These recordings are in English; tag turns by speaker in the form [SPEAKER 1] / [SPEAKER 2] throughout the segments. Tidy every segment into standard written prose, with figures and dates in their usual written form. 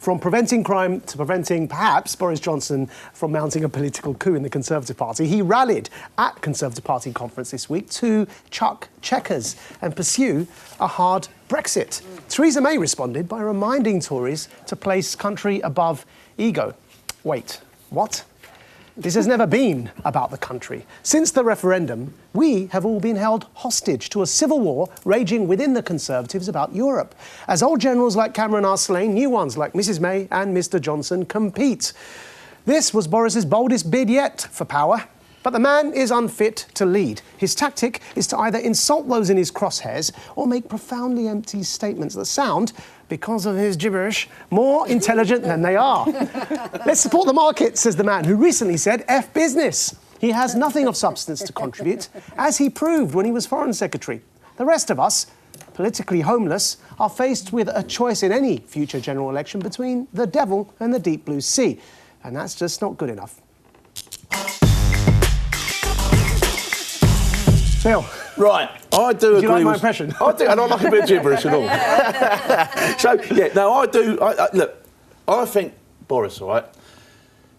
[SPEAKER 1] From preventing crime to preventing, perhaps, Boris Johnson from mounting a political coup in the Conservative Party, he rallied at Conservative Party conference this week to chuck checkers and pursue a hard Brexit. Theresa May responded by reminding Tories to place country above ego. Wait, what? This has never been about the country. Since the referendum, we have all been held hostage to a civil war raging within the Conservatives about Europe, as old generals like Cameron are slain, new ones like Mrs May and Mr Johnson compete. This was Boris's boldest bid yet for power. But the man is unfit to lead. His tactic is to either insult those in his crosshairs or make profoundly empty statements that sound, because of his gibberish, more intelligent than they are. Let's support the market, says the man who recently said, F business. He has nothing of substance to contribute, as he proved when he was Foreign Secretary. The rest of us, politically homeless, are faced with a choice in any future general election between the devil and the deep blue sea. And that's just not good enough. Phil.
[SPEAKER 2] Right, I do agree.
[SPEAKER 1] You like my impression?
[SPEAKER 2] I do, and I like a bit of gibberish and all. So, yeah, no, I do. Look, I think Boris, all right,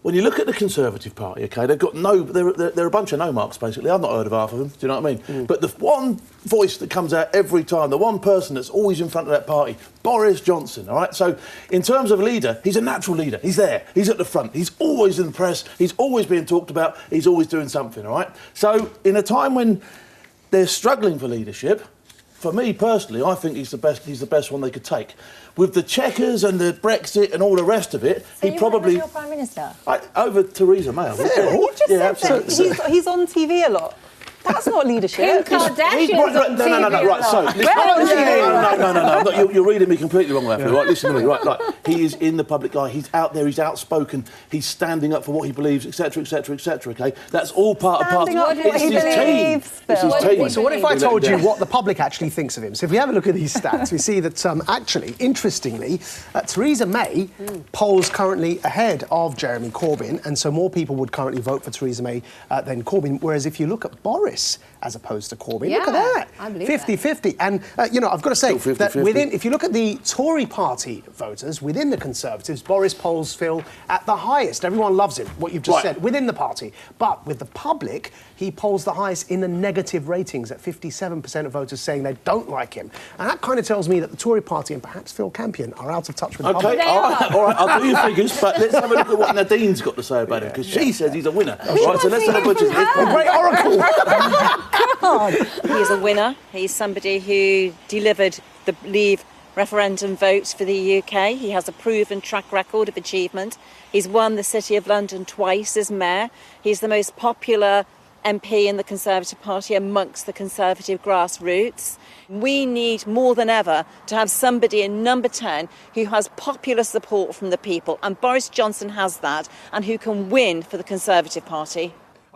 [SPEAKER 2] when you look at the Conservative Party, OK, they've got they're a bunch of no marks, basically. I've not heard of half of them, do you know what I mean? But the one voice that comes out every time, the one person that's always in front of that party, Boris Johnson, all right? So, in terms of leader, he's a natural leader. He's there. He's at the front. He's always in the press. He's always being talked about. He's always doing something, all right? So, in a time when they're struggling for leadership, for me personally, I think he's the best one they could take. With the checkers and the Brexit and all the rest of it,
[SPEAKER 3] so
[SPEAKER 2] he probably...
[SPEAKER 3] your Prime Minister?
[SPEAKER 2] Over Theresa May.
[SPEAKER 4] You just said that. He's on TV a lot. That's not leadership.
[SPEAKER 3] Kim Kardashian's on TV.
[SPEAKER 2] No, right, so... No, you're reading me completely wrong, Matthew. Right, listen to me. Right, like, he is in the public eye. He's out there. He's outspoken. He's standing up for what he believes, etc., etc., etc., OK? That's all part of part.
[SPEAKER 4] It's his team.
[SPEAKER 2] It's his team.
[SPEAKER 1] So what if I told you what the public actually thinks of him? So if we have a look at these stats, we see that, actually, interestingly, Theresa May polls currently ahead of Jeremy Corbyn, and so more people would currently vote for Theresa May than Corbyn, whereas if you look at Boris as opposed to Corbyn, look at that, 50-50. And, you know, I've got to say that if you look at the Tory party voters, within the Conservatives, Boris polls Phil at the highest. Everyone loves him, what you've just said, within the party. But with the public, he polls the highest in the negative ratings at 57% of voters saying they don't like him. And that kind of tells me that the Tory party and perhaps Phil Campion are out of touch with the public.
[SPEAKER 2] All right, I'll do your figures, but let's have a look at what Nadine's got to say about him, because she says he's a winner. Right, so let's have a look at this.
[SPEAKER 1] Great oracle.
[SPEAKER 5] God. He's a winner. He's somebody who delivered the Leave referendum votes for the UK. He has a proven track record of achievement. He's won the City of London twice as mayor. He's the most popular MP in the Conservative Party amongst the Conservative grassroots. We need more than ever to have somebody in number 10 who has popular support from the people, and Boris Johnson has that, and who can win for the Conservative Party.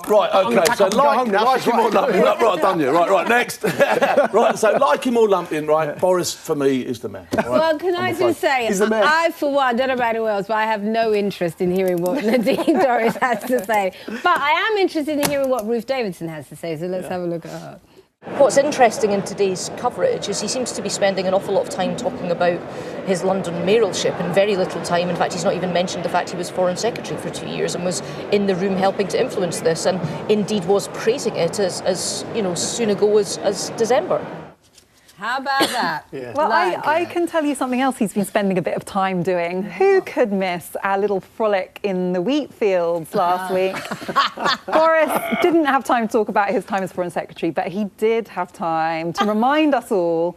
[SPEAKER 2] Right, OK, so like him or lump him, right, done you. Right, next. Right, so like him or lump him, right, Boris, for me, is the man. Right?
[SPEAKER 6] Well, can I just say, I, for one, don't know about anyone else, but I have no interest in hearing what Nadine Dorries has to say. But I am interested in hearing what Ruth Davidson has to say, so let's have a look at her.
[SPEAKER 7] What's interesting in today's coverage is he seems to be spending an awful lot of time talking about his London mayoralship and very little time. In fact, he's not even mentioned the fact he was Foreign Secretary for 2 years and was in the room helping to influence this, and indeed was praising it as you know, soon ago as December.
[SPEAKER 6] How about that?
[SPEAKER 4] Well, I can tell you something else he's been spending a bit of time doing. Who could miss our little frolic in the wheat fields last week? Boris didn't have time to talk about his time as Foreign Secretary, but he did have time to remind us all.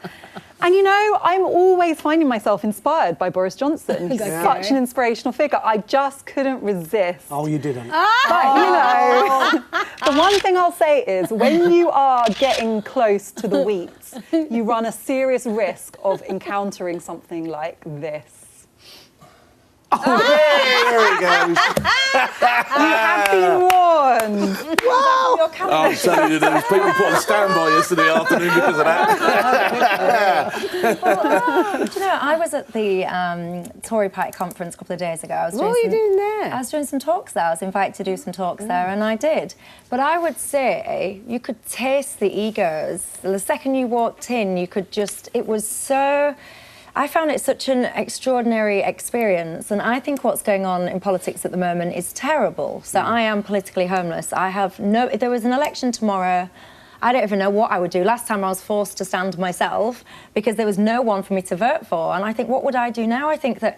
[SPEAKER 4] And, you know, I'm always finding myself inspired by Boris Johnson. He's such an inspirational figure. I just couldn't resist.
[SPEAKER 1] Oh, you didn't.
[SPEAKER 4] But, you know, the one thing I'll say is when you are getting close to the wheat, you run a serious risk of encountering something like this.
[SPEAKER 2] Oh, there he goes.
[SPEAKER 4] You have been warned. Wow.
[SPEAKER 2] I'm telling you, there was people put on standby yesterday afternoon because of that.
[SPEAKER 3] Well, do you know, I was at the Tory Party conference a couple of days ago.
[SPEAKER 6] What were you doing there?
[SPEAKER 3] I was doing some talks there. I was invited to do some talks there, and I did. But I would say you could taste the egos. The second you walked in, you could just... It was so... I found it such an extraordinary experience, and I think what's going on in politics at the moment is terrible. So I am politically homeless. If there was an election tomorrow, I don't even know what I would do. Last time I was forced to stand myself because there was no one for me to vote for. And I think, what would I do now? I think that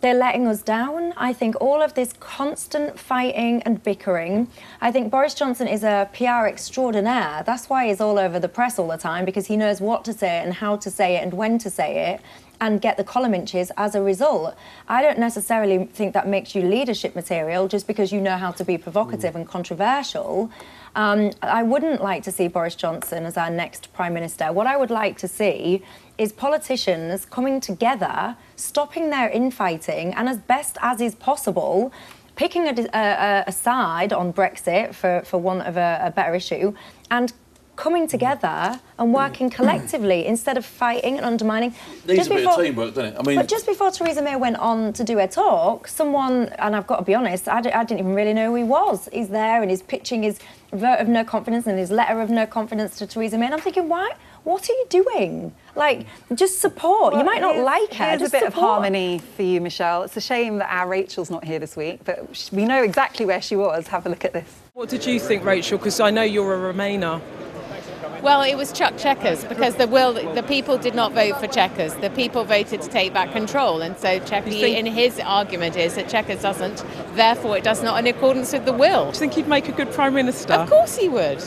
[SPEAKER 3] they're letting us down. I think all of this constant fighting and bickering. I think Boris Johnson is a PR extraordinaire. That's why he's all over the press all the time, because he knows what to say and how to say it and when to say it, and get the column inches as a result. I don't necessarily think that makes you leadership material just because you know how to be provocative and controversial. I wouldn't like to see Boris Johnson as our next Prime Minister. What I would like to see is politicians coming together, stopping their infighting, and as best as is possible, picking a side on Brexit, for want of a better issue, and coming together and working collectively instead of fighting and undermining.
[SPEAKER 2] Needs a bit of teamwork, doesn't it? I mean,
[SPEAKER 3] but just before Theresa May went on to do her talk, someone, and I've got to be honest, I didn't even really know who he was. He's there and he's pitching his vote of no confidence and his letter of no confidence to Theresa May, and I'm thinking, why? What are you doing? Like, just support. You might not like her.
[SPEAKER 4] Here's
[SPEAKER 3] just
[SPEAKER 4] a bit
[SPEAKER 3] support.
[SPEAKER 4] of harmony for you, Michelle. It's a shame that our Rachel's not here this week, but we know exactly where she was. Have a look at this.
[SPEAKER 8] What did you think, Rachel? Because I know you're a Remainer.
[SPEAKER 9] Well, it was Chuck Chequers, because the people did not vote for Chequers. The people voted to take back control, and so in his argument is that Chequers doesn't, therefore it does not in accordance with the will.
[SPEAKER 8] Do you think he'd make a good Prime Minister?
[SPEAKER 9] Of course he would.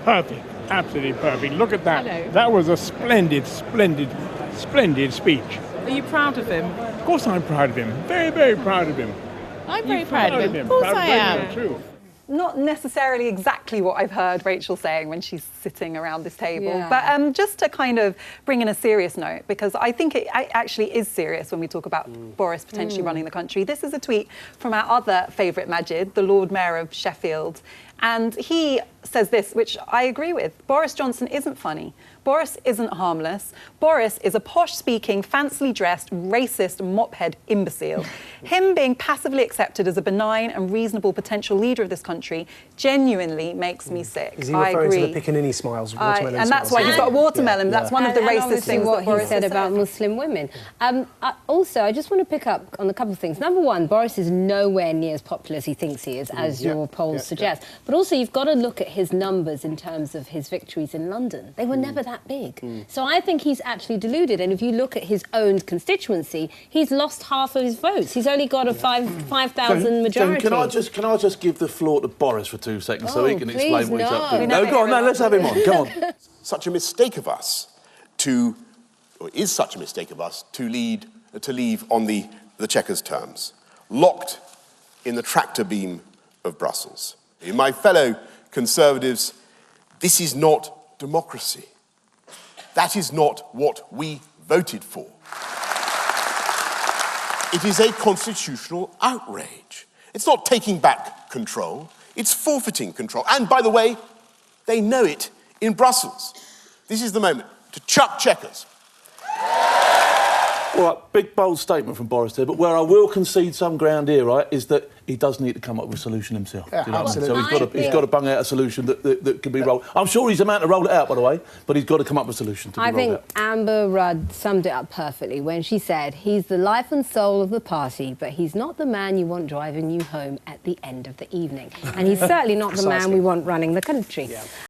[SPEAKER 10] Perfect, absolutely perfect. Look at that. That was a splendid, splendid, splendid speech.
[SPEAKER 8] Are you proud of him?
[SPEAKER 10] Of course I'm proud of him. Very, very proud of him.
[SPEAKER 9] I'm very proud of him. Of course I am.
[SPEAKER 10] True.
[SPEAKER 4] Not necessarily exactly what I've heard Rachel saying when she's sitting around this table,
[SPEAKER 6] Yeah.
[SPEAKER 4] but just to kind of bring in a serious note, because I think it actually is serious when we talk about Boris potentially running the country. This is a tweet from our other favourite Maajid, the Lord Mayor of Sheffield, and he says this, which I agree with. Boris Johnson isn't funny. Boris isn't harmless. Boris is a posh-speaking, fancily dressed, racist, mop-head imbecile. Him being passively accepted as a benign and reasonable potential leader of this country genuinely makes me sick.
[SPEAKER 1] Is he
[SPEAKER 4] I
[SPEAKER 1] referring
[SPEAKER 4] agree.
[SPEAKER 1] to the Piccaninny smiles, watermelon
[SPEAKER 4] And that's why
[SPEAKER 1] smiles?
[SPEAKER 4] he's got a watermelon.
[SPEAKER 1] Yeah.
[SPEAKER 4] That's one of the racist
[SPEAKER 6] obviously
[SPEAKER 4] things
[SPEAKER 6] what
[SPEAKER 4] that
[SPEAKER 6] he
[SPEAKER 4] Boris
[SPEAKER 6] said
[SPEAKER 4] has
[SPEAKER 6] about Muslim women. Also, I just want to pick up on a couple of things. Number one, Boris is nowhere near as popular as he thinks he is, as your polls suggest. But also, you've got to look at his numbers in terms of his victories in London. They were never that big. So I think he's actually deluded. And if you look at his own constituency, he's lost half of his votes. He's only got a 5,000 majority.
[SPEAKER 2] Can I just give the floor to Boris for 2 seconds so he can explain what he's up to?
[SPEAKER 4] no.
[SPEAKER 2] No, go on, no, let's have him on. Come on.
[SPEAKER 11] Such a mistake of us or is such a mistake of us to leave on the Chequers terms, locked in the tractor beam of Brussels. My fellow Conservatives, this is not democracy. That is not what we voted for. It is a constitutional outrage. It's not taking back control, it's forfeiting control. And by the way, they know it in Brussels. This is the moment to chuck Chequers.
[SPEAKER 2] All right, big, bold statement from Boris there, but where I will concede some ground here, right, is that he does need to come up with a solution himself.
[SPEAKER 1] Yeah,
[SPEAKER 2] Do you know what I mean?
[SPEAKER 1] absolutely.
[SPEAKER 2] So he's got to bung out a solution that can be rolled. I'm sure he's a man to roll it out, by the way, but he's got to come up with a solution to be
[SPEAKER 6] I
[SPEAKER 2] rolled
[SPEAKER 6] think
[SPEAKER 2] out.
[SPEAKER 6] Amber Rudd summed it up perfectly when she said, he's the life and soul of the party, but he's not the man you want driving you home at the end of the evening. And he's certainly not the man we want running the country. Yeah.